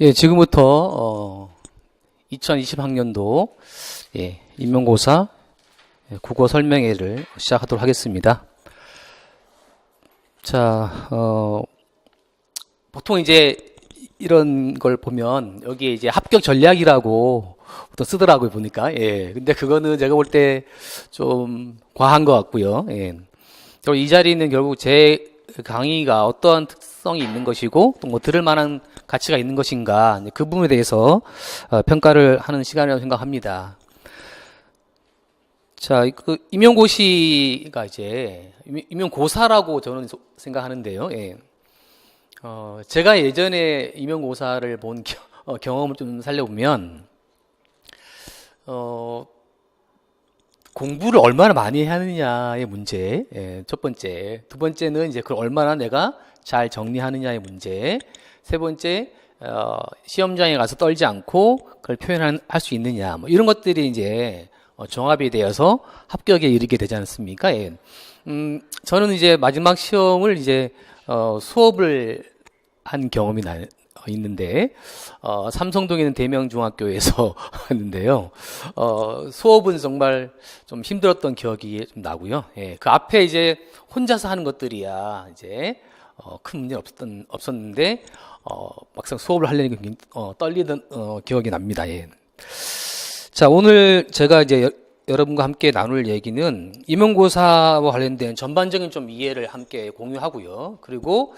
예, 지금부터 2020학년도 임용고사 국어 설명회를 시작하도록 하겠습니다. 자, 보통 이제 이런 걸 보면 여기에 이제 합격 전략이라고 또 쓰더라고요, 보니까. 예. 근데 그거는 제가 볼 때 좀 과한 것 같고요. 예. 그리고 이 자리는 결국 제 강의가 어떠한 특성이 있는 것이고 또 뭐 들을 만한 가치가 있는 것인가, 그 부분에 대해서 평가를 하는 시간이라고 생각합니다. 자, 그 임용고시가 이제 임용고사라고 저는 생각하는데요. 예. 제가 예전에 임용고사를 본 경험을 좀 살려보면 공부를 얼마나 많이 하느냐의 문제, 첫 번째. 두 번째는 이제 그걸 얼마나 내가 잘 정리하느냐의 문제. 세 번째, 시험장에 가서 떨지 않고 그걸 표현할 수 있느냐. 뭐 이런 것들이 이제 종합이 되어서 합격에 이르게 되지 않습니까? 예. 저는 이제 마지막 시험을 이제 수업을 한 경험이 있는데, 삼성동에 있는 대명중학교에서 했는데요. 수업은 정말 좀 힘들었던 기억이 좀 나고요. 예, 그 앞에 이제 혼자서 하는 것들이야 이제 큰 문제는 없었는데 막상 수업을 하려니까 떨리던 기억이 납니다. 예. 자, 오늘 제가 이제 여러분과 함께 나눌 얘기는 임용고사와 관련된 전반적인 좀 이해를 함께 공유하고요. 그리고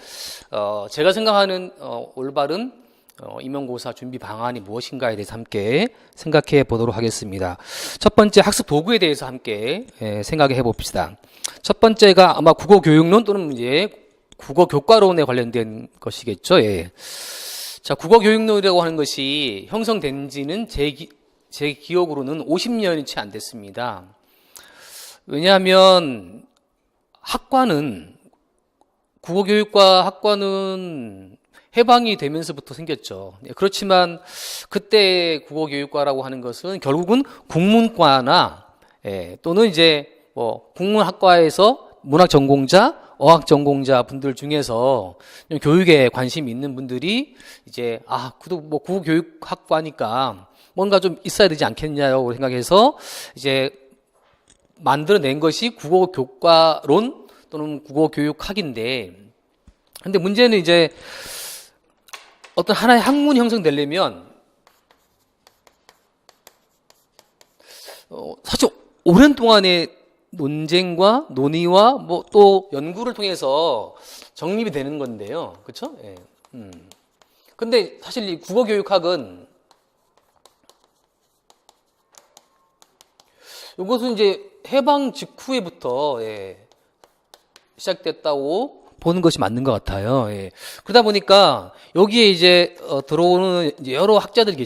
제가 생각하는 올바른 임용고사 준비 방안이 무엇인가에 대해서 함께 생각해 보도록 하겠습니다. 첫 번째, 학습 도구에 대해서 함께 생각해 봅시다. 첫 번째가 아마 국어교육론 또는 이제 국어교과론에 관련된 것이겠죠. 예. 자, 국어교육론이라고 하는 것이 형성된 지는 제 기억으로는 50년이 채 안 됐습니다. 왜냐하면 국어교육과 학과는 해방이 되면서부터 생겼죠. 그렇지만 그때 국어교육과라고 하는 것은 결국은 국문과나 또는 이제 뭐 국문학과에서 문학 전공자, 어학 전공자 분들 중에서 교육에 관심이 있는 분들이 이제 그래도 뭐 국어교육학과니까 뭔가 좀 있어야 되지 않겠냐고 생각해서 이제 만들어낸 것이 국어교과론 또는 국어교육학인데, 근데 문제는 이제 어떤 하나의 학문이 형성되려면 사실 오랜 동안의 논쟁과 논의와 뭐 또 연구를 통해서 정립이 되는 건데요, 그렇죠? 예. 근데 사실 이 국어교육학은 이것은 이제 해방 직후에부터 시작됐다고 보는 것이 맞는 것 같아요. 예. 그러다 보니까 여기에 이제 들어오는 이제 여러 학자들이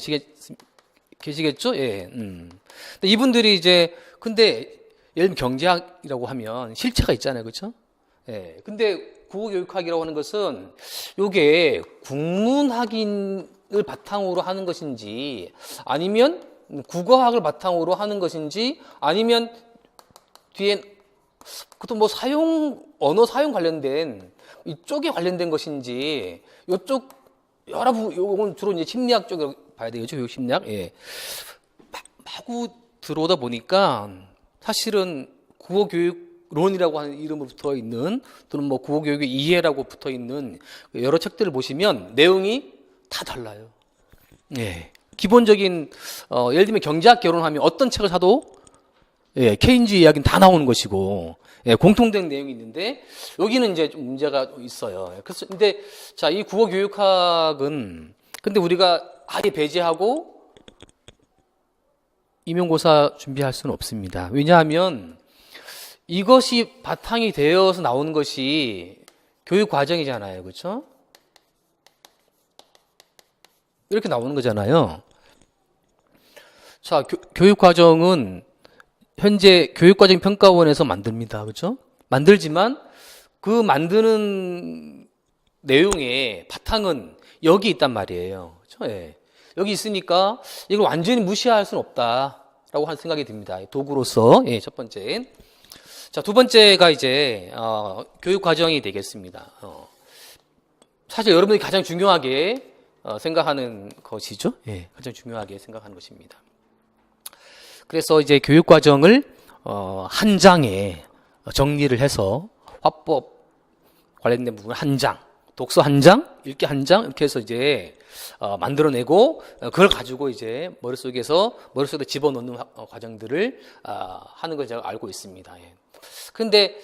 계시겠죠. 예. 근데 이분들이 이제 근데 예를 들면 경제학이라고 하면 실체가 있잖아요, 그렇죠? 예. 근데 국어교육학이라고 하는 것은 이게 국문학인을 바탕으로 하는 것인지 아니면 국어학을 바탕으로 하는 것인지 아니면 뒤에 그것도 뭐 언어 사용 관련된 이쪽에 관련된 것인지 이쪽 여러 요건 주로 이제 심리학 쪽으로 봐야 되겠죠. 교육 심리학. 예. 마구 들어오다 보니까 사실은 국어교육론이라고 하는 이름으로 붙어 있는 또는 뭐 국어교육의 이해라고 붙어 있는 여러 책들을 보시면 내용이 다 달라요. 예. 기본적인 예를 들면 경제학 개론하면 어떤 책을 사도 케인즈 이야기는 다 나오는 것이고 공통된 내용이 있는데 여기는 이제 좀 문제가 있어요. 그래서 근데 자, 이 국어 교육학은 근데 우리가 아예 배제하고 임용고사 준비할 수는 없습니다. 왜냐하면 이것이 바탕이 되어서 나오는 것이 교육 과정이잖아요. 그렇죠? 이렇게 나오는 거잖아요. 자, 교육 과정은 현재 교육과정평가원에서 만듭니다. 그렇죠? 만들지만 그 만드는 내용의 바탕은 여기 있단 말이에요. 그렇죠? 예. 여기 있으니까 이걸 완전히 무시할 수는 없다라고 생각이 듭니다. 도구로서. 첫 번째. 자, 두 번째가 이제 교육 과정이 되겠습니다. 사실 여러분들이 가장 중요하게 생각하는 것이죠. 예, 가장 중요하게 생각하는 것입니다. 그래서 이제 교육 과정을 한 장에 정리를 해서 화법 관련된 부분 한 장, 독서 한 장, 읽기 한 장 이렇게 해서 이제 만들어내고 그걸 가지고 이제 머릿속에 집어넣는 과정들을 하는 걸 제가 알고 있습니다. 예. 근데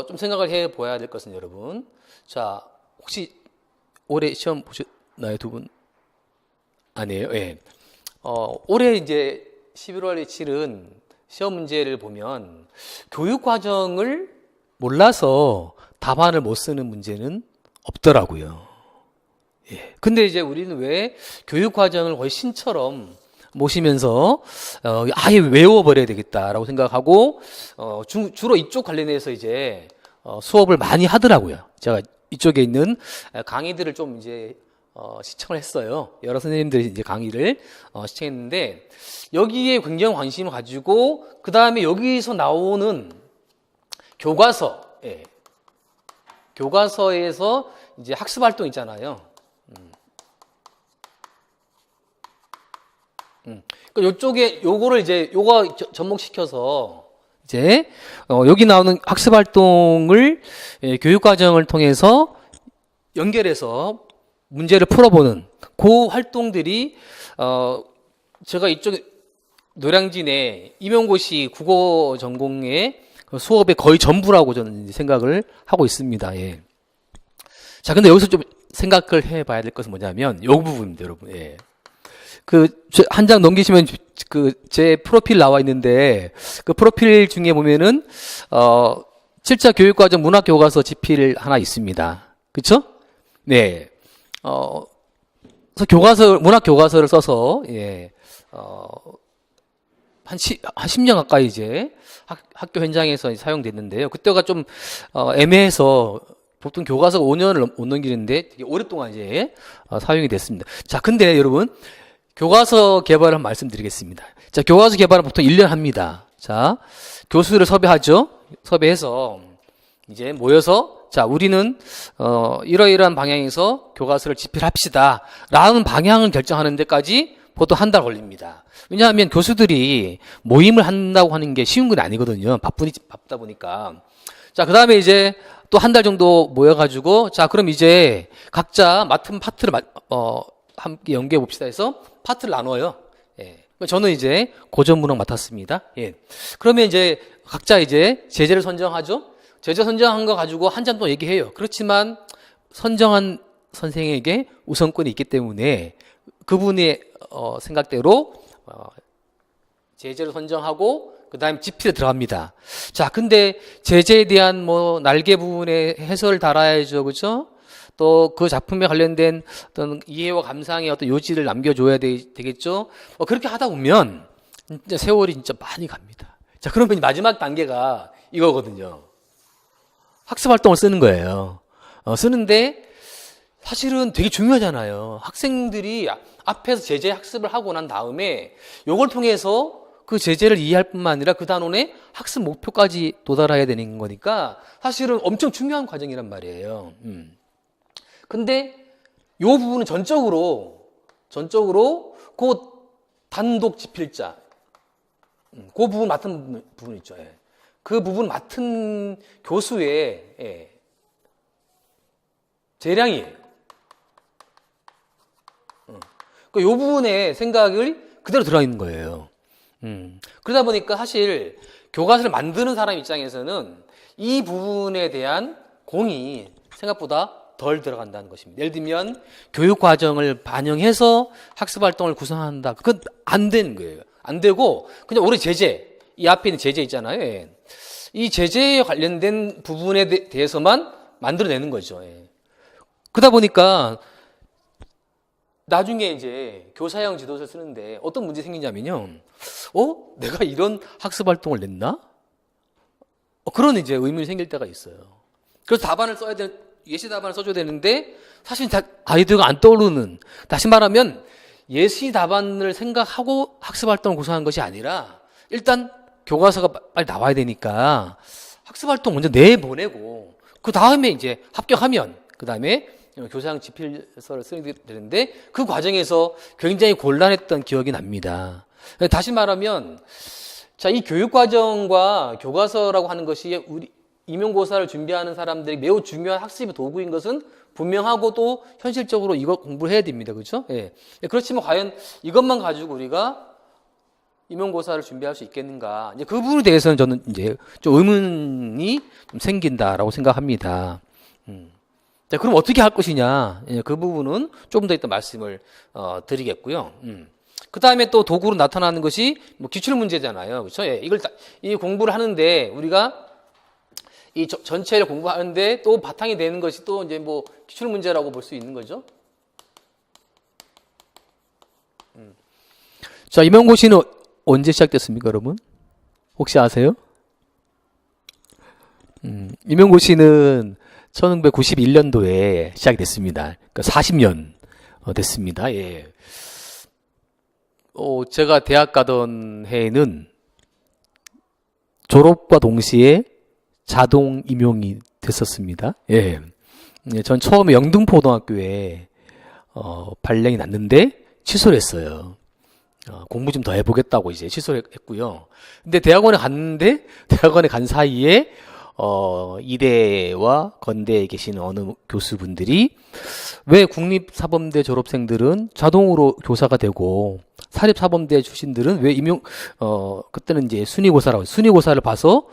좀 생각을 해 보아야 될 것은 여러분, 자 혹시 올해 시험 보셨나요, 두 분? 아니에요. 예. 올해 이제 11월에 치른 시험 문제를 보면 교육 과정을 몰라서 답안을 못 쓰는 문제는 없더라고요. 예. 근데 이제 우리는 왜 교육 과정을 거의 신처럼 모시면서 아예 외워버려야 되겠다라고 생각하고 주로 이쪽 관련해서 이제 수업을 많이 하더라고요. 제가 이쪽에 있는 강의들을 좀 이제 시청을 했어요. 여러 선생님들이 이제 강의를 시청했는데 여기에 굉장히 관심을 가지고 그 다음에 여기서 나오는 교과서, 예. 교과서에서 이제 학습 활동 있잖아요. 요쪽에 요거를 이제 요거 접목시켜서 이제 여기 나오는 학습 활동을 교육 과정을 통해서 연결해서 문제를 풀어보는 그 활동들이 제가 이쪽 노량진의 임용고시 국어 전공의 수업의 거의 전부라고 저는 생각을 하고 있습니다. 예. 자, 근데 여기서 좀 생각을 해봐야 될 것은 뭐냐면 요 부분입니다, 여러분. 예. 한 장 넘기시면 제 프로필 나와 있는데 그 프로필 중에 보면은 7차 교육과정 문학교과서 집필 하나 있습니다. 그쵸? 네. 그래서 문학교과서를 써서 예. 한 10년 가까이 이제 학교 현장에서 사용됐는데요. 그때가 좀 애매해서 보통 교과서가 5년을 못 넘기는데 되게 오랫동안 이제 사용이 됐습니다. 자, 근데 여러분 교과서 개발을 말씀드리겠습니다. 자, 교과서 개발은 보통 1년 합니다. 자, 교수를 섭외하죠. 섭외해서 이제 모여서 자, 우리는 이러이러한 방향에서 교과서를 집필합시다 라는 방향을 결정하는 데까지 보통 한 달 걸립니다. 왜냐하면 교수들이 모임을 한다고 하는 게 쉬운 건 아니거든요. 바쁘다 보니까. 자, 그 다음에 이제 또 한 달 정도 모여가지고 자, 그럼 이제 각자 맡은 파트를 함께 연구해 봅시다 해서 파트를 나눠요. 예. 저는 이제 고전 문학 맡았습니다. 예. 그러면 이제 각자 이제 제재를 선정하죠. 제재 선정한 거 가지고 한 장 또 얘기해요. 그렇지만 선정한 선생에게 우선권이 있기 때문에 그분의 생각대로 제재를 선정하고 그 다음에 집필에 들어갑니다. 자, 근데 제재에 대한 뭐 날개 부분에 해설을 달아야죠, 그렇죠? 또 그 작품에 관련된 어떤 이해와 감상의 어떤 요지를 남겨줘야 되겠죠? 그렇게 하다 보면 진짜 세월이 진짜 많이 갑니다. 자, 그러면 마지막 단계가 이거거든요. 학습 활동을 쓰는 거예요. 쓰는데 사실은 되게 중요하잖아요. 학생들이 앞에서 제재 학습을 하고 난 다음에 이걸 통해서 그 제재를 이해할 뿐만 아니라 그 단원의 학습 목표까지 도달해야 되는 거니까 사실은 엄청 중요한 과정이란 말이에요. 근데 이 부분은 전적으로 그 단독 집필자 그 부분 맡은 부분 있죠. 예. 그 부분 맡은 교수의 재량이에요. 이 부분에 생각을 그대로 들어있는 거예요. 그러다 보니까 사실 교과서를 만드는 사람 입장에서는 이 부분에 대한 공이 생각보다 덜 들어간다는 것입니다. 예를 들면 교육 과정을 반영해서 학습 활동을 구성한다. 그건 안 되는 거예요. 안 되고 그냥 오히려 제재, 이 앞에 있는 제재 있잖아요. 예. 이 제재에 관련된 부분에 대해서만 만들어내는 거죠. 예. 그러다 보니까 나중에 이제 교사형 지도서를 쓰는데 어떤 문제 생기냐면요. 내가 이런 학습 활동을 냈나? 그런 이제 의문이 생길 때가 있어요. 그래서 답안을 써야 예시 답안을 써줘야 되는데 사실 아이디어가 안 떠오르는, 다시 말하면 예시 답안을 생각하고 학습 활동을 구성한 것이 아니라 일단 교과서가 빨리 나와야 되니까 학습 활동 먼저 내보내고 그 다음에 이제 합격하면 그 다음에 교사형 집필서를 쓰게 되는데 그 과정에서 굉장히 곤란했던 기억이 납니다. 다시 말하면 자, 이 교육과정과 교과서라고 하는 것이 우리 임용고사를 준비하는 사람들이 매우 중요한 학습의 도구인 것은 분명하고 또 현실적으로 이거 공부를 해야 됩니다. 그렇죠? 예. 그렇지만 과연 이것만 가지고 우리가 임용고사를 준비할 수 있겠는가? 이제 그 부분에 대해서는 저는 이제 좀 의문이 좀 생긴다라고 생각합니다. 자, 그럼 어떻게 할 것이냐? 예, 그 부분은 조금 더 이따 말씀을 드리겠고요. 그 다음에 또 도구로 나타나는 것이 뭐 기출 문제잖아요. 그렇죠? 예, 이 공부를 하는데 우리가 이 전체를 공부하는데 또 바탕이 되는 것이 또 이제 뭐 기출 문제라고 볼 수 있는 거죠. 자, 임용고시는 언제 시작됐습니까, 여러분? 혹시 아세요? 임용고시는 1991년도에 시작이 됐습니다. 그러니까 40년 됐습니다. 예. 제가 대학 가던 해에는 졸업과 동시에 자동 임용이 됐었습니다. 예. 전 처음에 영등포고등학교에 발령이 났는데 취소를 했어요. 공부 좀 더 해보겠다고 이제 취소를 했고요. 근데 대학원에 갔는데 대학원에 간 사이에 이대와 건대에 계신 어느 교수분들이 왜 국립사범대 졸업생들은 자동으로 교사가 되고 사립사범대 출신들은 왜 그때는 이제 순위고사를 봐서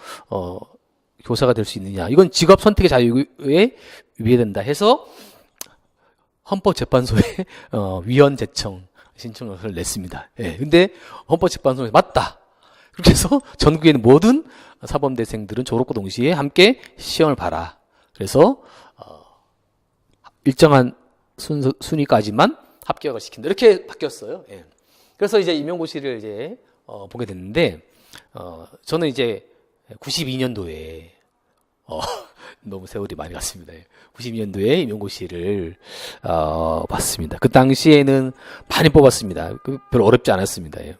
교사가 될 수 있느냐. 이건 직업 선택의 자유에 위배된다 해서 헌법재판소에 위헌 제청 신청을 냈습니다. 예. 근데 헌법재판소에서 맞다. 그렇게 해서 전국에 있는 모든 사범대생들은 졸업과 동시에 함께 시험을 봐라. 그래서 일정한 순위까지만 합격을 시킨다. 이렇게 바뀌었어요. 예. 그래서 이제 임용고시를 이제 보게 됐는데 저는 이제 92년도에 너무 세월이 많이 갔습니다. 92년도에 임용고시를 봤습니다. 그 당시에는 많이 뽑았습니다. 별로 어렵지 않았습니다. 예.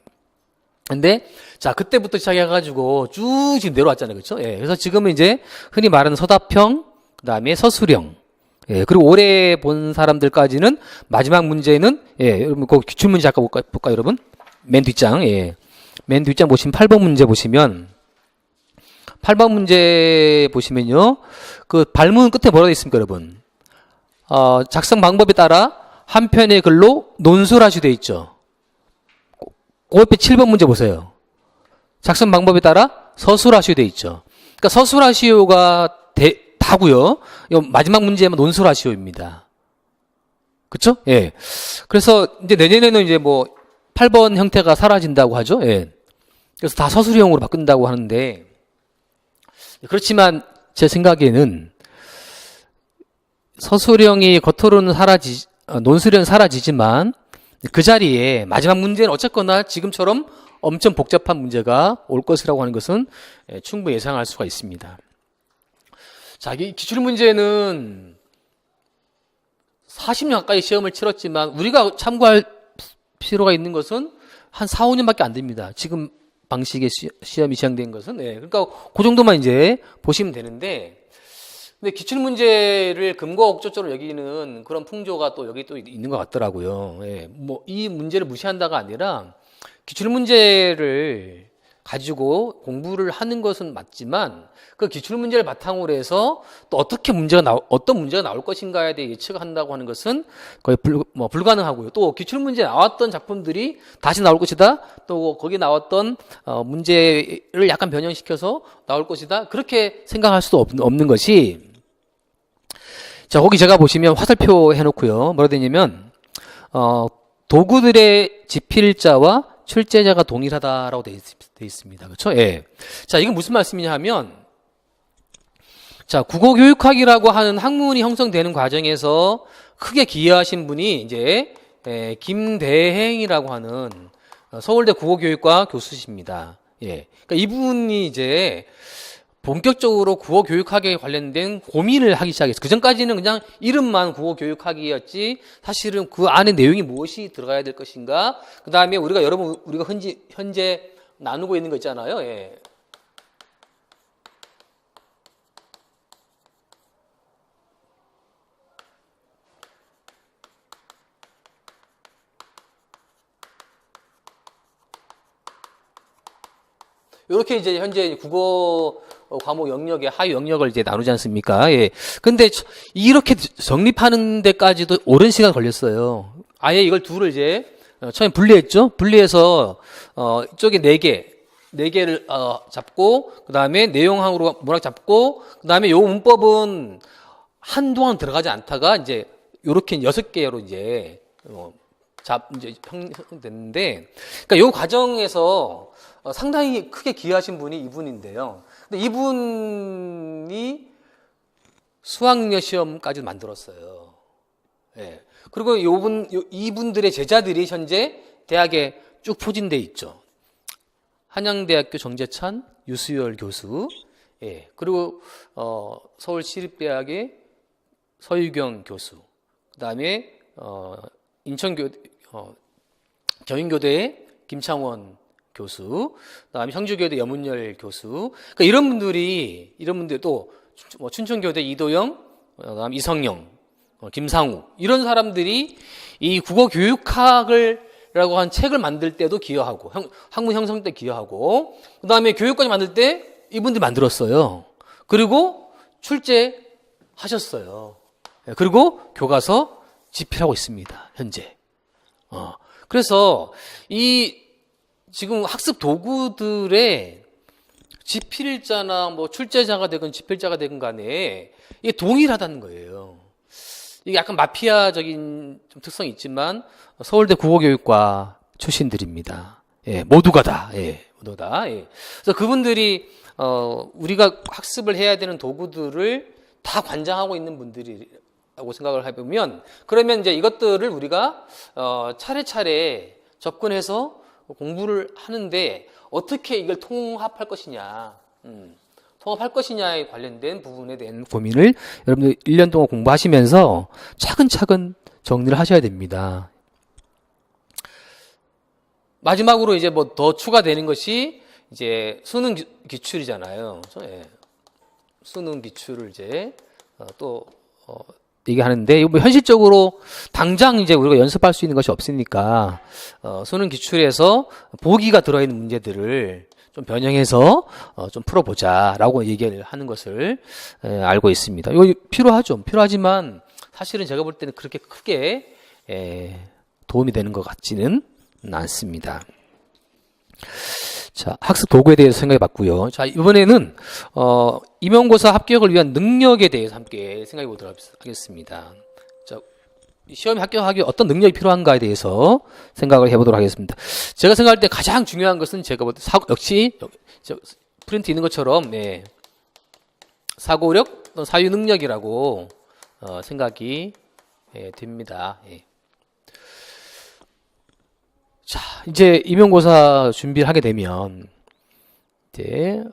근데 자, 그때부터 시작해가지고 쭉 지금 내려왔잖아요. 그렇죠? 예. 그래서 지금은 이제 흔히 말하는 서답형, 그다음에 서술형, 예. 그리고 올해 본 사람들까지는 마지막 문제는 예, 여러분 그 기출 문제 잠깐 볼까요, 여러분? 맨 뒷장, 예. 맨 뒷장 보시면 8번 문제 보시면 8번 문제 보시면요. 그 발문 끝에 뭐라고 되어 있습니까, 여러분? 작성 방법에 따라 한 편의 글로 논술하시 되어 있죠. 그 옆에 7번 문제 보세요. 작성 방법에 따라 서술하시오 되어 있죠. 그러니까 서술하시오가 다고요. 마지막 문제는 논술하시오입니다. 그렇죠? 예. 그래서 이제 내년에는 이제 뭐 8번 형태가 사라진다고 하죠. 예. 그래서 다 서술형으로 바꾼다고 하는데 그렇지만 제 생각에는 서술형이 겉으로는 논술형은 사라지지만 그 자리에 마지막 문제는 어쨌거나 지금처럼 엄청 복잡한 문제가 올 것이라고 하는 것은 충분히 예상할 수가 있습니다. 자, 이 기출 문제는 40년 가까이 시험을 치렀지만 우리가 참고할 필요가 있는 것은 한 4, 5년밖에 안 됩니다. 지금 방식의 시험이 시행된 것은. 네. 그러니까 그 정도만 이제 보시면 되는데 근데 기출 문제를 금과 옥조조로 여기는 그런 풍조가 또 여기 또 있는 것 같더라고요. 예. 뭐 이 문제를 무시한다가 아니라 기출 문제를 가지고 공부를 하는 것은 맞지만 그 기출 문제를 바탕으로 해서 또 어떤 문제가 나올 것인가에 대해 예측을 한다고 하는 것은 거의 불가능하고요. 또 기출 문제에 나왔던 작품들이 다시 나올 것이다. 또 거기 나왔던 문제를 약간 변형시켜서 나올 것이다. 그렇게 생각할 수도 없는 것이 자, 거기 제가 보시면 화살표 해놓고요. 뭐라 되냐면 도구들의 집필자와 출제자가 동일하다라고 되어 있습니다. 그렇죠? 예. 자, 이건 무슨 말씀이냐 하면 자, 국어교육학이라고 하는 학문이 형성되는 과정에서 크게 기여하신 분이 이제 김대행이라고 하는 서울대 국어교육과 교수십니다. 예. 그러니까 이분이 이제 본격적으로 국어교육학에 관련된 고민을 하기 시작했어요. 그 전까지는 그냥 이름만 국어교육학이었지 사실은 그 안에 내용이 무엇이 들어가야 될 것인가. 그 다음에 우리가 현재 나누고 있는 거 있잖아요. 예. 이렇게 이제 현재 국어 과목 영역의 하위 영역을 이제 나누지 않습니까? 예. 근데 이렇게 정립하는 데까지도 오랜 시간 걸렸어요. 아예 이걸 둘을 이제 처음에 분리했죠. 분리해서 이쪽에 네 개를 잡고 그다음에 내용항으로 문학 잡고 그다음에 요 문법은 한동안 들어가지 않다가 이제 요렇게 6개로 이제 이제 형성됐는데, 그러니까 요 과정에서 상당히 크게 기여하신 분이 이분인데요. 근데 이분이 수학능력 시험까지 만들었어요. 예. 그리고 이분들의 제자들이 현재 대학에 쭉 포진돼 있죠. 한양대학교 정재찬, 유수열 교수, 예. 그리고 서울시립대학의 서유경 교수, 그다음에 경인교대의 김창원 교수, 그다음에 청주교대 염은열 교수. 그러니까 이런 분들 또 춘천교대 이도영, 그다음 이성영, 김상우 이런 사람들이 이 국어교육학을라고 한 책을 만들 때도 기여하고 학문 형성 때 기여하고 그다음에 교육까지 만들 때 이분들이 만들었어요. 그리고 출제하셨어요. 그리고 교과서 집필하고 있습니다. 현재. 그래서 이 지금 학습 도구들의 집필자나 뭐 출제자가 되건 집필자가 되건 간에 이게 동일하다는 거예요. 이게 약간 마피아적인 좀 특성이 있지만 서울대 국어교육과 출신들입니다. 예, 모두가 다. 예, 모두가 다. 예. 그래서 그분들이 우리가 학습을 해야 되는 도구들을 다 관장하고 있는 분들이라고 생각을 해보면, 그러면 이제 이것들을 우리가 차례차례 접근해서 공부를 하는데 어떻게 이걸 통합할 것이냐, 통합할 것이냐에 관련된 부분에 대한 고민을 여러분들 1년 동안 공부하시면서 차근차근 정리를 하셔야 됩니다. 마지막으로 이제 뭐 더 추가되는 것이 이제 수능 기출이잖아요. 예. 수능 기출을 이제 또 얘기하는데, 뭐 현실적으로 당장 이제 우리가 연습할 수 있는 것이 없으니까 수능 기출에서 보기가 들어있는 문제들을 좀 변형해서 좀 풀어보자라고 얘기를 하는 것을 알고 있습니다. 이거 필요하죠. 필요하지만 사실은 제가 볼 때는 그렇게 크게 도움이 되는 것 같지는 않습니다. 자, 학습 도구에 대해서 생각해 봤고요. 자, 이번에는 임용고사 합격을 위한 능력에 대해서 함께 생각해 보도록 하겠습니다. 자, 시험에 합격하기 어떤 능력이 필요한가에 대해서 생각을 해보도록 하겠습니다. 제가 생각할 때 가장 중요한 것은 제가 볼 때 역시 프린트 있는 것처럼 사고력, 사유 능력이라고 생각이 됩니다. 예. 자, 이제 임용고사 준비를 하게 되면 이제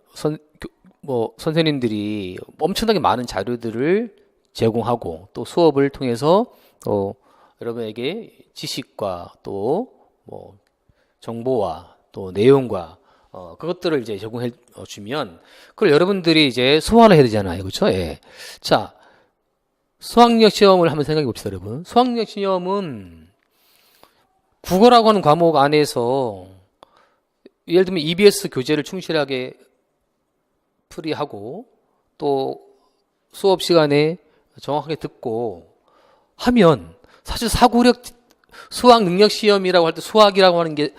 선생님들이 엄청나게 많은 자료들을 제공하고 또 수업을 통해서 또 여러분에게 지식과 또 뭐 정보와 또 내용과 그것들을 이제 제공해 주면 그걸 여러분들이 이제 소화를 해야 되잖아요. 그렇죠? 예. 자, 수학력 시험을 한번 생각해 봅시다, 여러분. 수학력 시험은 국어라고 하는 과목 안에서 예를 들면 EBS 교재를 충실하게 풀이하고 또 수업 시간에 정확하게 듣고 하면 사실 수학 능력 시험이라고 할 때 수학이라고 하는 게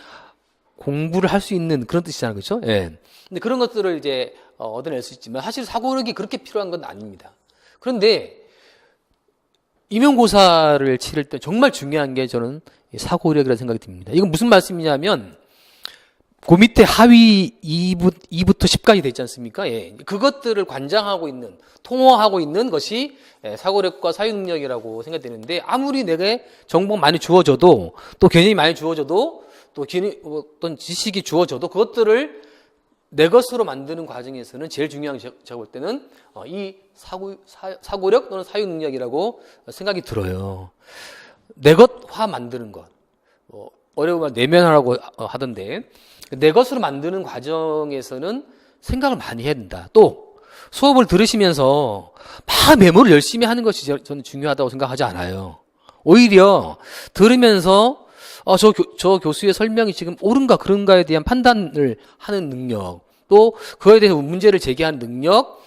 공부를 할 수 있는 그런 뜻이잖아요. 그렇죠? 예. 근데 그런 것들을 이제 얻어낼 수 있지만 사실 사고력이 그렇게 필요한 건 아닙니다. 그런데 임용고사를 치를 때 정말 중요한 게 저는 사고력이라는 생각이 듭니다. 이건 무슨 말씀이냐면 그 밑에 하위 2부터 10까지 돼 있지 않습니까? 예. 그것들을 관장하고 있는, 통화하고 있는 것이 사고력과 사유능력이라고 생각되는데, 아무리 내게 정보가 많이 주어져도 또 개념이 많이 주어져도 또 어떤 지식이 주어져도 그것들을 내 것으로 만드는 과정에서는 제일 중요한 게 제가 볼 때는 이 사고력 또는 사유능력이라고 생각이 들어요. 내 것화 만드는 것. 어려우면 내면화라고 하던데, 내 것으로 만드는 과정에서는 생각을 많이 해야 된다. 또 수업을 들으시면서 막 메모를 열심히 하는 것이 저는 중요하다고 생각하지 않아요. 오히려 들으면서 저 교수의 설명이 지금 옳은가 그른가에 대한 판단을 하는 능력, 또 그거에 대해서 문제를 제기하는 능력,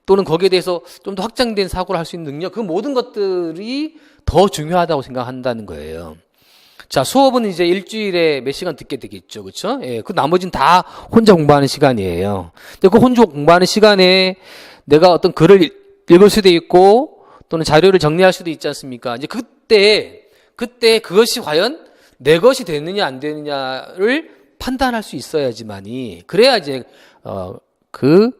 또는 거기에 대해서 좀 더 확장된 사고를 할 수 있는 능력, 그 모든 것들이 더 중요하다고 생각한다는 거예요. 자, 수업은 이제 일주일에 몇 시간 듣게 되겠죠. 그쵸? 예, 그 나머지는 다 혼자 공부하는 시간이에요. 근데 그 혼자 공부하는 시간에 내가 어떤 글을 읽을 수도 있고, 또는 자료를 정리할 수도 있지 않습니까? 이제 그때 그것이 과연 내 것이 되느냐 안 되느냐를 판단할 수 있어야지만이, 그래야 이제, 그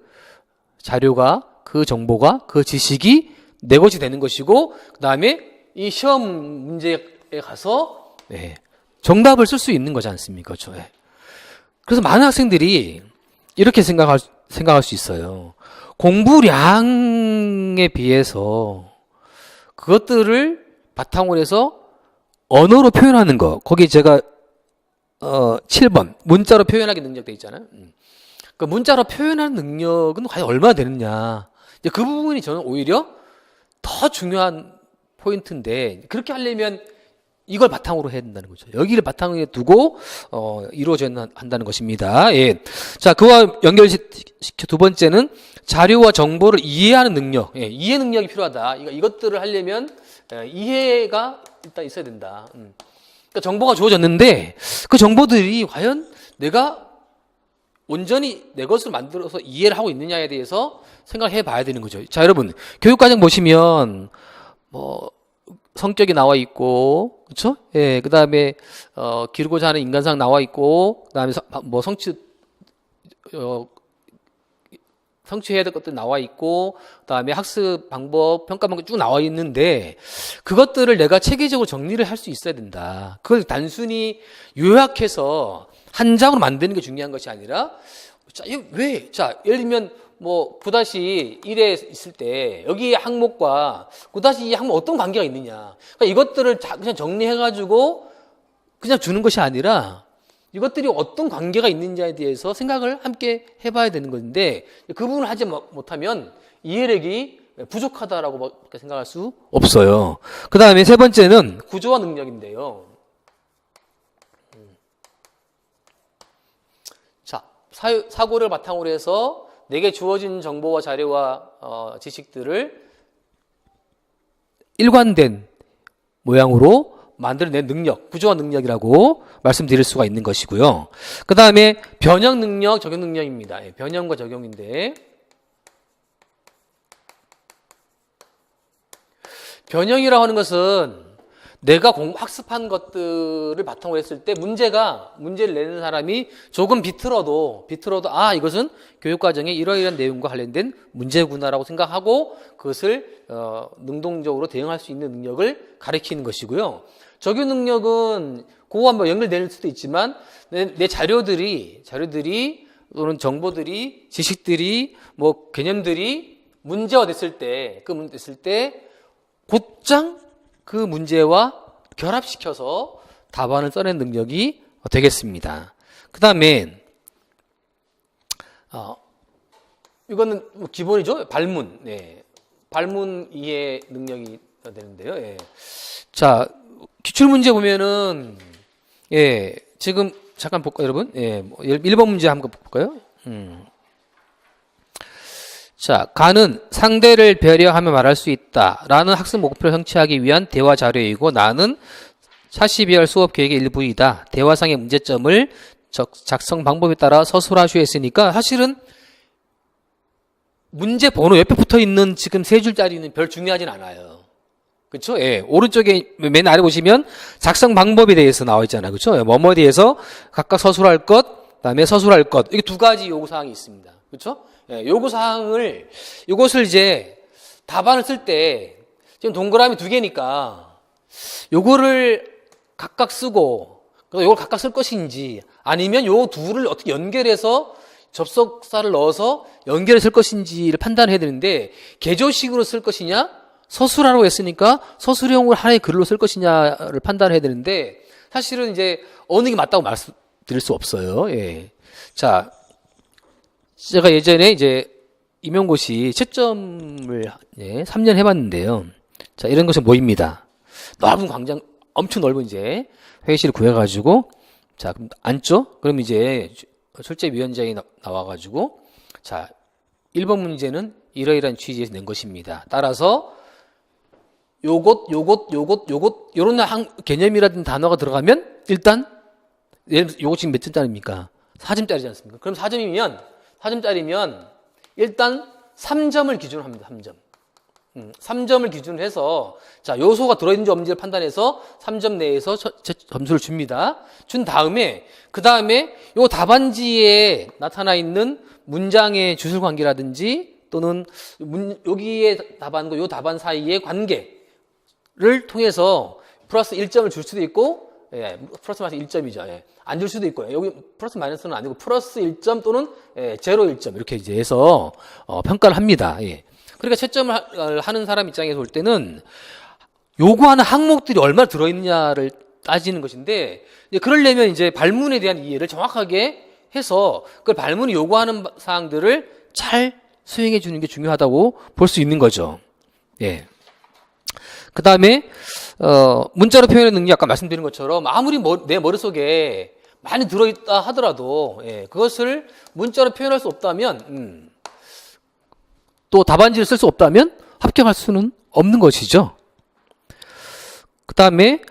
자료가, 그 정보가, 그 지식이 내 것이 되는 것이고, 그 다음에 이 시험 문제에 가서, 네, 정답을 쓸 수 있는 거지 않습니까? 그렇죠? 네. 그래서 많은 학생들이 이렇게 생각할 수 있어요. 공부량에 비해서 그것들을 바탕으로 해서 언어로 표현하는 거, 거기 제가 7번 문자로 표현하기 능력 돼 있잖아요. 그 문자로 표현하는 능력은 과연 얼마나 되느냐. 이제 그 부분이 저는 오히려 더 중요한 포인트인데, 그렇게 하려면 이걸 바탕으로 해야 된다는 거죠. 여기를 바탕에 두고 이루어져야 한다는 것입니다. 예. 자, 그와 연결시켜 두 번째는 자료와 정보를 이해하는 능력. 예, 이해 능력이 필요하다. 이것들을 하려면 이해가 일단 있어야 된다. 그러니까 정보가 주어졌는데 그 정보들이 과연 내가 온전히 내 것으로 만들어서 이해를 하고 있느냐에 대해서 생각을 해봐야 되는 거죠. 자, 여러분, 교육과정 보시면 뭐 성격이 나와 있고, 그렇죠? 예, 그 다음에 기르고자 하는 인간상 나와 있고, 그 다음에 뭐 성취해야 될 것들 나와 있고, 그 다음에 학습 방법, 평가 방법 쭉 나와 있는데, 그것들을 내가 체계적으로 정리를 할 수 있어야 된다. 그걸 단순히 요약해서 한 장으로 만드는 게 중요한 것이 아니라, 자, 예를 들면, 뭐, 9-1에 있을 때, 여기 항목과 9-2 항목 어떤 관계가 있느냐. 그러니까 이것들을 그냥 정리해가지고, 그냥 주는 것이 아니라, 이것들이 어떤 관계가 있는지에 대해서 생각을 함께 해봐야 되는 건데, 그 부분을 하지 못하면 이해력이 부족하다라고 생각할 수 없어요. 그 다음에 세 번째는 구조화 능력인데요. 자, 사고를 바탕으로 해서 내게 주어진 정보와 자료와 지식들을 일관된 모양으로 만들어낸 능력, 구조화 능력이라고 말씀드릴 수가 있는 것이고요. 그 다음에 변형 능력, 적용 능력입니다. 변형과 적용인데, 변형이라고 하는 것은 내가 학습한 것들을 바탕으로 했을 때 문제를 내는 사람이 조금 비틀어도 이것은 교육과정의 이러이러한 내용과 관련된 문제구나라고 생각하고 그것을 능동적으로 대응할 수 있는 능력을 가리키는 것이고요. 적용 능력은 그거와 뭐 연결될 수도 있지만 내 자료들이 또는 정보들이, 지식들이, 뭐 개념들이 문제화 됐을 때, 곧장 그 문제와 결합시켜서 답안을 써낸 능력이 되겠습니다. 그 다음에 이거는 뭐 기본이죠. 발문. 네. 발문 이해 능력이 되는데요. 예. 자, 기출문제 보면은 지금 잠깐 볼까요, 여러분? 1번 문제 한번 볼까요? 자, 가는 상대를 배려하며 말할 수 있다라는 학습 목표를 성취하기 위한 대화 자료이고, 나는 42월 수업 계획의 일부이다. 대화상의 문제점을 작성 방법에 따라 서술하시했으니까 사실은 문제 번호 옆에 붙어 있는 지금 세 줄짜리는 별 중요하진 않아요. 그렇죠? 예. 오른쪽에 맨 아래 보시면 작성 방법에 대해서 나와 있잖아요. 그렇죠? 뭐뭐에 대해서 각각 서술할 것, 그다음에 서술할 것. 이게 두 가지 요구 사항이 있습니다. 그렇죠? 예, 요구 사항을 이것을 이제 답안을 쓸 때 지금 동그라미 두 개니까 요거를 각각 쓰고 요걸 각각 쓸 것인지 아니면 요 둘을 어떻게 연결해서 접속사를 넣어서 연결해 쓸 것인지를 판단해야 되는데 개조식으로 쓸 것이냐 서술하라고 했으니까 서술형을 하나의 글로 쓸 것이냐를 판단해야 되는데 사실은 이제 어느 게 맞다고 말씀드릴 수 없어요. 예. 자, 제가 예전에 이제 임용고시 채점을 3년 해봤는데요. 자, 이런 것이 모입니다. 넓은 광장, 엄청 넓은 이제 회의실을 구해가지고, 자, 그럼 앉죠? 그럼 이제 출제위원장이 나와가지고 자 1번 문제는 이러이러한 취지에서 낸 것입니다. 따라서 요것 요런 개념이라든 단어가 들어가면 일단 요거 지금 몇 점짜리입니까? 4점짜리지 않습니까? 그럼 4점짜리면 일단 3점을 기준으로 합니다. 3점. 3점을 기준으로 해서 자 요소가 들어있는지 없는지를 판단해서 3점 내에서 점수를 줍니다. 준 다음에 그 다음에 요 답안지에 나타나 있는 문장의 주술관계라든지 또는 여기에 답안과 요 답안 사이의 관계를 통해서 플러스 1점을 줄 수도 있고 플러스 마이너스 1점이죠. 안 줄 수도 있고요. 여기 플러스 마이너스는 아니고 플러스 1점 또는 제로 1점 이렇게 이제 해서 평가를 합니다. 그러니까 채점을 하는 사람 입장에서 볼 때는 요구하는 항목들이 얼마나 들어있느냐를 따지는 것인데 그러려면 이제 발문에 대한 이해를 정확하게 해서 그 발문이 요구하는 사항들을 잘 수행해 주는 게 중요하다고 볼 수 있는 거죠. 그 다음에 문자로 표현하는 능력 아까 말씀드린 것처럼 아무리 내 머릿속에 많이 들어있다 하더라도 그것을 문자로 표현할 수 없다면 또 답안지를 쓸 수 없다면 합격할 수는 없는 것이죠. 그 다음에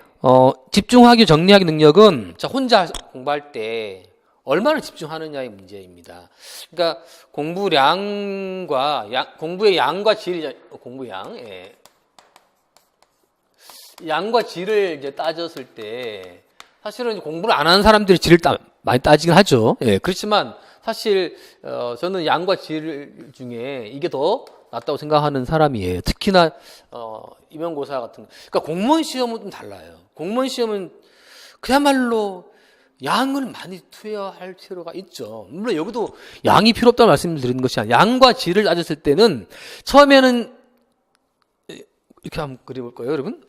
집중하기 정리하기 능력은 자 혼자 공부할 때 얼마나 집중하느냐의 문제입니다. 그러니까 공부의 양과 질이 양과 질을 이제 따졌을 때 사실은 공부를 안 하는 사람들이 질을 많이 따지긴 하죠. 그렇지만 사실 저는 양과 질 중에 이게 더 낫다고 생각하는 사람이에요. 특히나 임용고사 같은 그러니까 공무원 시험은 좀 달라요. 공무원 시험은 그야말로 양을 많이 투여할 필요가 있죠. 물론 여기도 양이 필요 없다는 말씀을 드리는 것이 아니라 양과 질을 따졌을 때는 처음에는 이렇게 한번 그려볼 거예요, 여러분.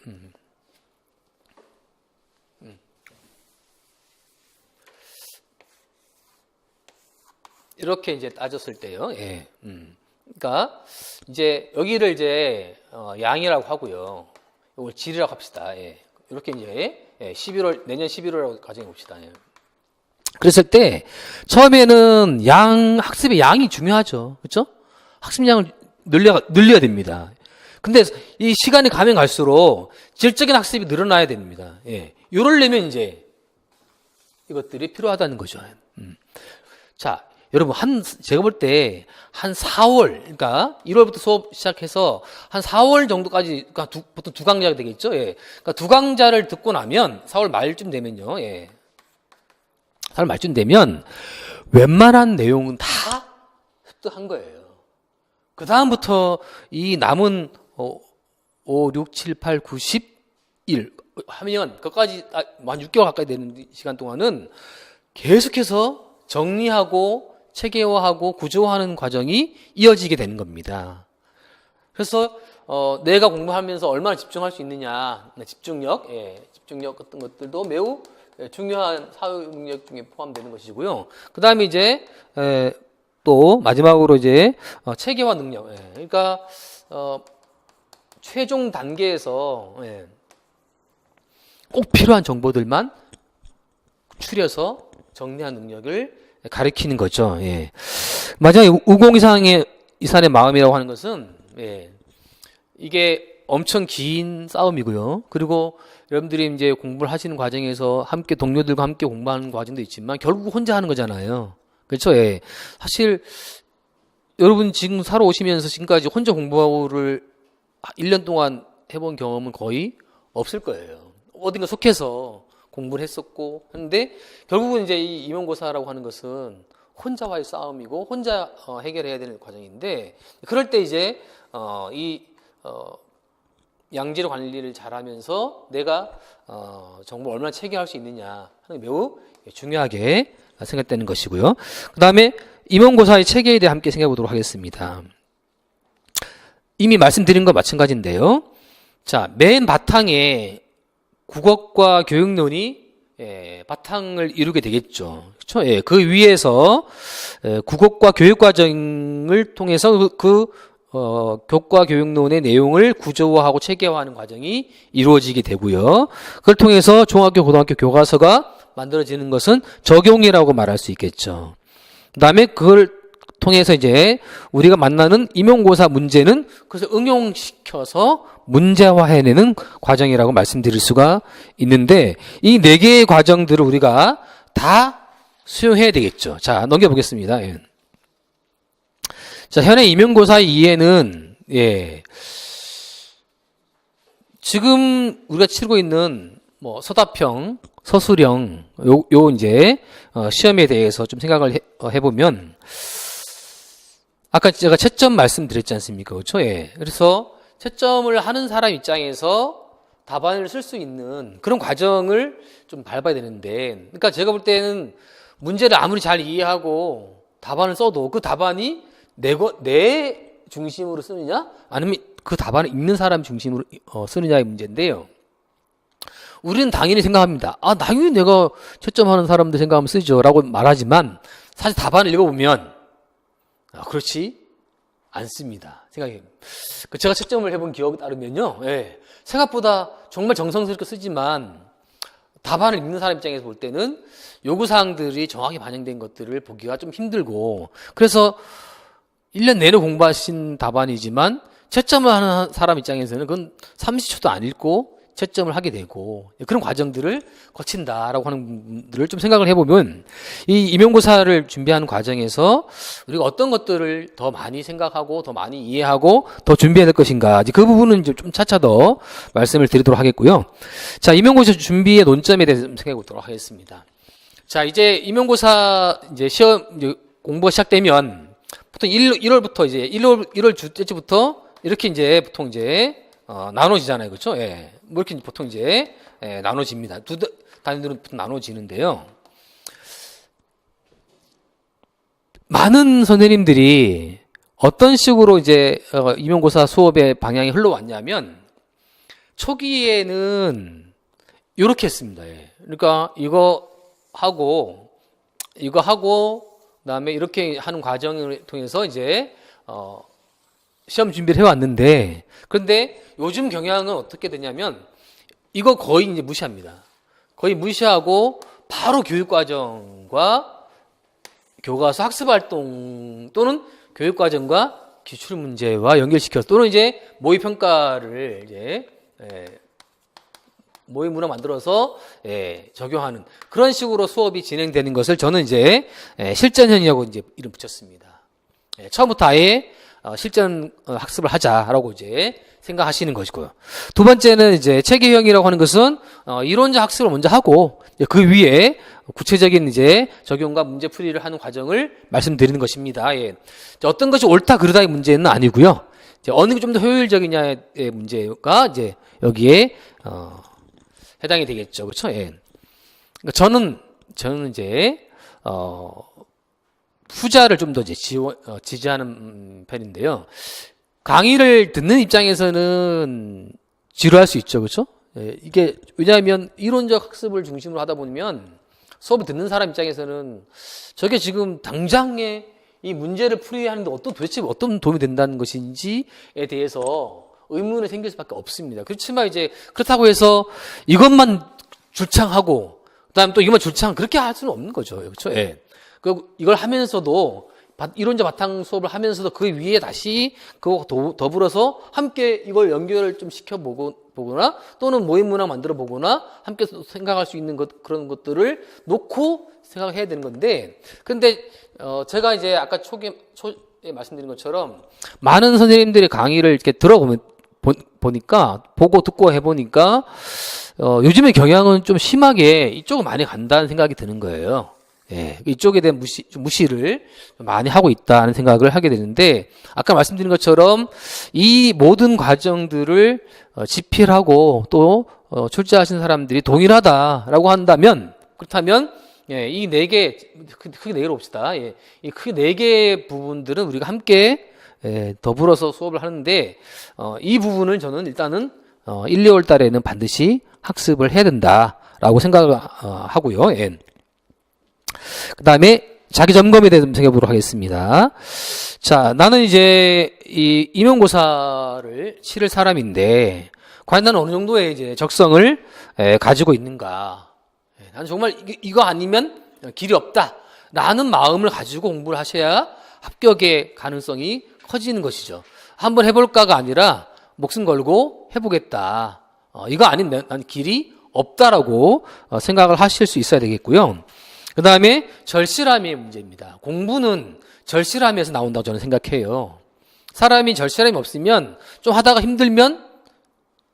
이렇게 이제 따졌을 때요. 그러니까 이제 여기를 이제 양이라고 하고요. 이걸 질이라고 합시다. 이렇게 이제 내년 11월이라고 가정해 봅시다. 그랬을 때 처음에는 학습의 양이 중요하죠. 그렇죠? 학습량을 늘려야 됩니다. 근데 이 시간이 가면 갈수록 질적인 학습이 늘어나야 됩니다. 이러려면 이제 이것들이 필요하다는 거죠. 자, 여러분 제가 볼 때 한 4월, 그러니까 1월부터 수업 시작해서 한 4월 정도까지, 그러니까 보통 두 강좌가 되겠죠. 그러니까 두 강좌를 듣고 나면 4월 말쯤 되면요. 4월 말쯤 되면 웬만한 내용은 다 습득한 거예요. 그 다음부터 이 남은 5, 6, 7, 8, 9, 11 하면 그까지 한 6개월 가까이 되는 시간 동안은 계속해서 정리하고 체계화하고 구조화하는 과정이 이어지게 되는 겁니다. 그래서 내가 공부하면서 얼마나 집중할 수 있느냐, 집중력 같은 것들도 매우 중요한 사회 능력 중에 포함되는 것이고요. 그 다음에 이제 또 마지막으로 이제 체계화 능력. 그러니까 최종 단계에서 꼭 필요한 정보들만 추려서 정리한 능력을 가리키는 거죠. 마지막에 우공이산의 마음이라고 하는 것은 이게 엄청 긴 싸움이고요. 그리고 여러분들이 이제 공부를 하시는 과정에서 함께 동료들과 함께 공부하는 과정도 있지만 결국 혼자 하는 거잖아요. 그렇죠? 사실 여러분 지금 살아오시면서 지금까지 혼자 공부를 1년 동안 해본 경험은 거의 없을 거예요. 어딘가 속해서 공부를 했었고 했는데 결국은 이제 이 임용고사라고 하는 것은 혼자와의 싸움이고 혼자 해결해야 되는 과정인데 그럴 때 이제 양질 관리를 잘하면서 내가 정보를 얼마나 체계할 수 있느냐 하는 게 매우 중요하게 생각되는 것이고요. 그 다음에 임용고사의 체계에 대해 함께 생각해 보도록 하겠습니다. 이미 말씀드린 것과 마찬가지인데요. 자, 맨 바탕에 국어과 교육론이 바탕을 이루게 되겠죠. 그렇죠? 그 위에서 국어과 교육과정을 통해서 교과 교육론의 내용을 구조화하고 체계화하는 과정이 이루어지게 되고요. 그걸 통해서 중학교, 고등학교 교과서가 만들어지는 것은 적용이라고 말할 수 있겠죠. 그다음에 그걸 통해서 이제 우리가 만나는 임용고사 문제는 그래서 응용시켜서 문제화해내는 과정이라고 말씀드릴 수가 있는데 이 네 개의 과정들을 우리가 다 수용해야 되겠죠. 자, 넘겨보겠습니다. 예. 자, 현행 임용고사 이해는 지금 우리가 치르고 있는 뭐 서답형, 서술형 요 이제 시험에 대해서 좀 생각을 해보면 아까 제가 채점 말씀드렸지 않습니까? 그렇죠? 예. 그래서 채점을 하는 사람 입장에서 답안을 쓸 수 있는 그런 과정을 좀 밟아야 되는데, 그러니까 제가 볼 때는 문제를 아무리 잘 이해하고 답안을 써도 그 답안이 내 중심으로 쓰느냐, 아니면 그 답안을 읽는 사람 중심으로 쓰느냐의 문제인데요. 우리는 당연히 생각합니다. 아, 당연히 내가 채점하는 사람들 생각하면 쓰죠. 라고 말하지만 사실 답안을 읽어보면 그렇지 않습니다. 생각해. 제가 채점을 해본 기억에 따르면요. 예, 생각보다 정말 정성스럽게 쓰지만 답안을 읽는 사람 입장에서 볼 때는 요구사항들이 정확히 반영된 것들을 보기가 좀 힘들고, 그래서 1년 내내 공부하신 답안이지만 채점을 하는 사람 입장에서는 그건 30초도 안 읽고 채점을 하게 되고 그런 과정들을 거친다라고 하는 분들을 좀 생각을 해보면 이 임용고사를 준비하는 과정에서 우리가 어떤 것들을 더 많이 생각하고 더 많이 이해하고 더 준비해야 될 것인가, 그 부분은 이제 좀 차차 더 말씀을 드리도록 하겠고요. 자, 임용고사 준비의 논점에 대해서 좀 생각해 보도록 하겠습니다. 자, 이제 임용고사 이제 시험 이제 공부가 시작되면 보통 1월부터 이제 1월 주째부터 이렇게 이제 보통 이제 나눠지잖아요. 그렇죠? 예. 뭐 이렇게 보통 이제 나눠집니다. 두 단위들은 나눠지는데요. 많은 선생님들이 어떤 식으로 이제 임용고사 수업의 방향이 흘러왔냐면 초기에는 이렇게 했습니다. 예. 그러니까 이거 하고 그다음에 이렇게 하는 과정을 통해서 이제 시험 준비를 해왔는데, 그런데 요즘 경향은 어떻게 되냐면 이거 거의 이제 무시합니다. 거의 무시하고 바로 교육과정과 교과서 학습활동 또는 교육과정과 기출문제와 연결시켜서 또는 이제 모의평가를 이제 모의문화 만들어서 적용하는 그런 식으로 수업이 진행되는 것을 저는 이제 실전형이라고 이제 이름 붙였습니다. 처음부터 아예 실전 학습을 하자라고 이제 생각하시는 것이고요. 두 번째는 이제 체계형이라고 하는 것은 이론적 학습을 먼저 하고 그 위에 구체적인 이제 적용과 문제 풀이를 하는 과정을 말씀드리는 것입니다. 예. 어떤 것이 옳다 그르다의 문제는 아니고요. 이제 어느 게 좀 더 효율적이냐의 문제가 이제 여기에 해당이 되겠죠. 그렇죠? 예. 그러니까 저는 이제 후자를 좀 더 이제 지지하는 편인데요. 강의를 듣는 입장에서는 지루할 수 있죠, 그렇죠? 예, 이게 왜냐하면 이론적 학습을 중심으로 하다 보면 수업을 듣는 사람 입장에서는 저게 지금 당장에 이 문제를 풀이하는데 도대체 어떤 도움이 된다는 것인지에 대해서 의문이 생길 수밖에 없습니다. 그렇지만 이제 그렇다고 해서 이것만 줄창하고 그다음에 또 이것만 줄창 그렇게 할 수는 없는 거죠, 그렇죠? 예. 이걸 하면서도 이론적 바탕 수업을 하면서도 그 위에 다시 그거 더불어서 함께 이걸 연결을 좀 시켜보거나 또는 모의문화 만들어 보거나 함께 생각할 수 있는 그런 것들을 놓고 생각을 해야 되는 건데, 근데 제가 이제 아까 초에 말씀드린 것처럼 많은 선생님들의 강의를 이렇게 보니까 보고 듣고 해보니까 요즘의 경향은 좀 심하게 이쪽으로 많이 간다는 생각이 드는 거예요. 예, 이쪽에 대한 무시를 많이 하고 있다는 생각을 하게 되는데, 아까 말씀드린 것처럼 이 모든 과정들을 집필하고 또 출제하신 사람들이 동일하다라고 한다면, 그렇다면 이 네 개, 크게 네 개로 봅시다. 이 크게 네 개의 부분들은 우리가 함께 더불어서 수업을 하는데, 이 부분을 저는 일단은 1, 2월 달에는 반드시 학습을 해야 된다라고 생각을 하고요. 예. 그 다음에 자기 점검에 대해서 생각해 보도록 하겠습니다. 자, 나는 이제 이 임용고사를 치를 사람인데 과연 나는 어느 정도의 이제 적성을 가지고 있는가? 나는 정말 이거 아니면 길이 없다 라는 마음을 가지고 공부를 하셔야 합격의 가능성이 커지는 것이죠. 한번 해볼까가 아니라 목숨 걸고 해보겠다. 이거 아닌 난 길이 없다라고 생각을 하실 수 있어야 되겠고요. 그 다음에 절실함의 문제입니다. 공부는 절실함에서 나온다고 저는 생각해요. 사람이 절실함이 없으면 좀 하다가 힘들면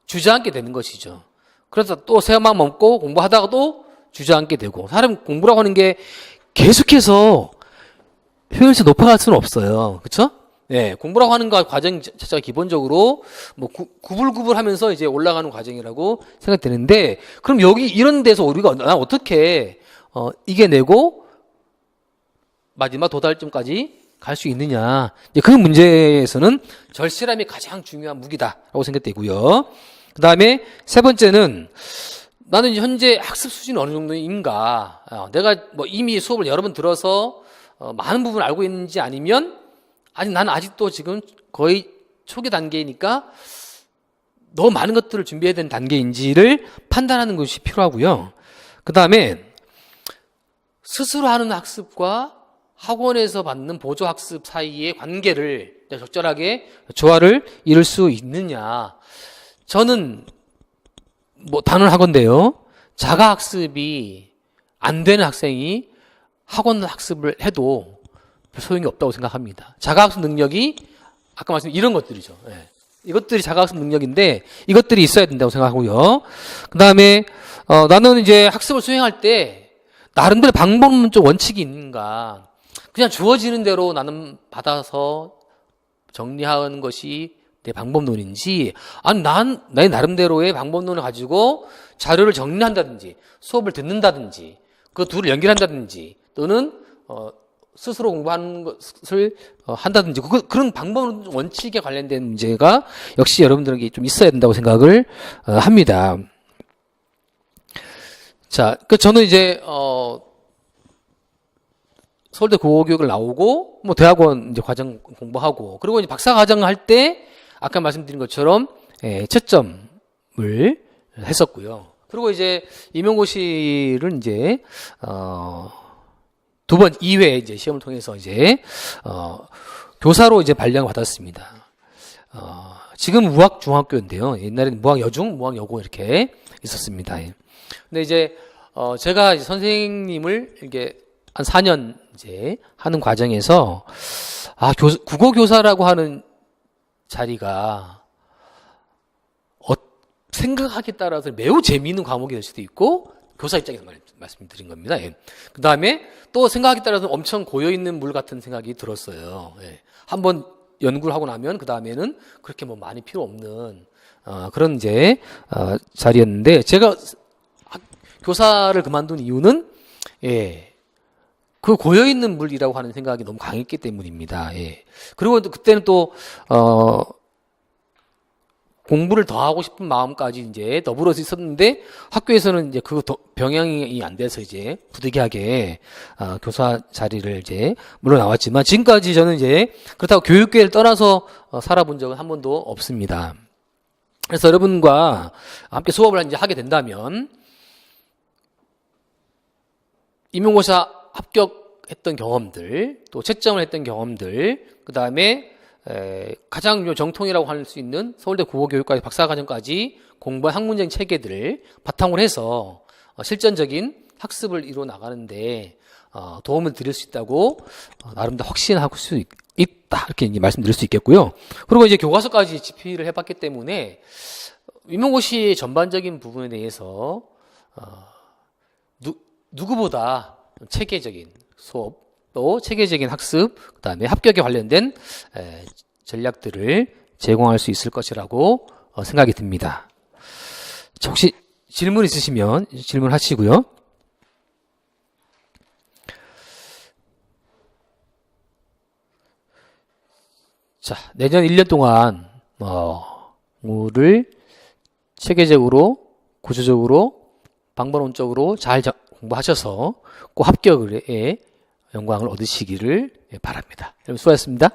주저앉게 되는 것이죠. 그래서 또 새마음 먹고 공부하다가 또 주저앉게 되고, 사람 공부라고 하는 게 계속해서 효율성 높아갈 수는 없어요. 그렇죠? 네, 공부라고 하는 거 과정 자체가 기본적으로 뭐 구불구불 하면서 이제 올라가는 과정이라고 생각되는데, 그럼 여기 이런 데서 우리가 난 어떻게 이겨내고 마지막 도달점까지 갈 수 있느냐. 그 문제에서는 절실함이 가장 중요한 무기다라고 생각되고요. 그 다음에 세 번째는 나는 이제 현재 학습 수준이 어느 정도인가. 내가 뭐 이미 수업을 여러 번 들어서 많은 부분을 알고 있는지, 아니면 아직 나는 아직도 지금 거의 초기 단계이니까 너무 많은 것들을 준비해야 되는 단계인지를 판단하는 것이 필요하고요. 그 다음에 스스로 하는 학습과 학원에서 받는 보조 학습 사이의 관계를 적절하게 조화를 이룰 수 있느냐. 저는 뭐 단언하건대요. 자가 학습이 안 되는 학생이 학원 학습을 해도 소용이 없다고 생각합니다. 자가 학습 능력이 아까 말씀드린 이런 것들이죠. 예. 이것들이 자가 학습 능력인데 이것들이 있어야 된다고 생각하고요. 그 다음에 나는 이제 학습을 수행할 때 나름대로 방법론적 원칙이 있는가. 그냥 주어지는 대로 나는 받아서 정리하는 것이 내 방법론인지, 아니 내 나름대로의 방법론을 가지고 자료를 정리한다든지 수업을 듣는다든지 그 둘을 연결한다든지 또는 스스로 공부하는 것을 한다든지 그런 방법 원칙에 관련된 문제가 역시 여러분들에게 좀 있어야 된다고 생각을 합니다. 자, 저는 이제 서울대 국어교육을 나오고 뭐 대학원 이제 과정 공부하고, 그리고 이제 박사 과정을 할 때 아까 말씀드린 것처럼 채점을 했었고요. 그리고 이제 임용고시를 이제 두 번 2회 이제 시험을 통해서 이제 교사로 이제 발령을 받았습니다. 지금 무학중학교인데요. 옛날에는 무학여중, 무학여고 이렇게 있었습니다. 근데 이제 제가 이제 선생님을 이렇게 한 4년 이제 하는 과정에서 국어 교사라고 하는 자리가 생각하기에 따라서 매우 재미있는 과목이 될 수도 있고, 교사 입장에서 말씀드린 겁니다. 그 다음에 또 생각하기에 따라서 엄청 고여있는 물 같은 생각이 들었어요. 한번 연구를 하고 나면 그 다음에는 그렇게 뭐 많이 필요 없는 그런 이제 자리였는데, 제가 교사를 그만둔 이유는 그 고여있는 물이라고 하는 생각이 너무 강했기 때문입니다. 그리고 그때는 또 공부를 더 하고 싶은 마음까지 이제 더불어서 있었는데, 학교에서는 이제 그 병행이 안 돼서 이제 부득이하게 교사 자리를 이제 물러나왔지만, 지금까지 저는 이제 그렇다고 교육계를 떠나서 살아본 적은 한 번도 없습니다. 그래서 여러분과 함께 수업을 이제 하게 된다면 임용고사 합격했던 경험들, 또 채점을 했던 경험들, 그 다음에 가장 정통이라고 할 수 있는 서울대 국어교육과의 박사과정까지 공부한 학문적인 체계들을 바탕으로 해서 실전적인 학습을 이루어 나가는데 도움을 드릴 수 있다고 나름대로 확신할 수 있다, 이렇게 이제 말씀드릴 수 있겠고요. 그리고 이제 교과서까지 집필을 해봤기 때문에 임용고시 전반적인 부분에 대해서 누구보다 체계적인 수업, 또 체계적인 학습, 그 다음에 합격에 관련된 전략들을 제공할 수 있을 것이라고 생각이 듭니다. 혹시 질문 있으시면 질문하시고요. 자, 내년 1년 동안 공부를 체계적으로, 구조적으로, 방법론적으로 잘 공부하셔서 꼭 합격의 영광을 얻으시기를 바랍니다. 여러분 수고하셨습니다.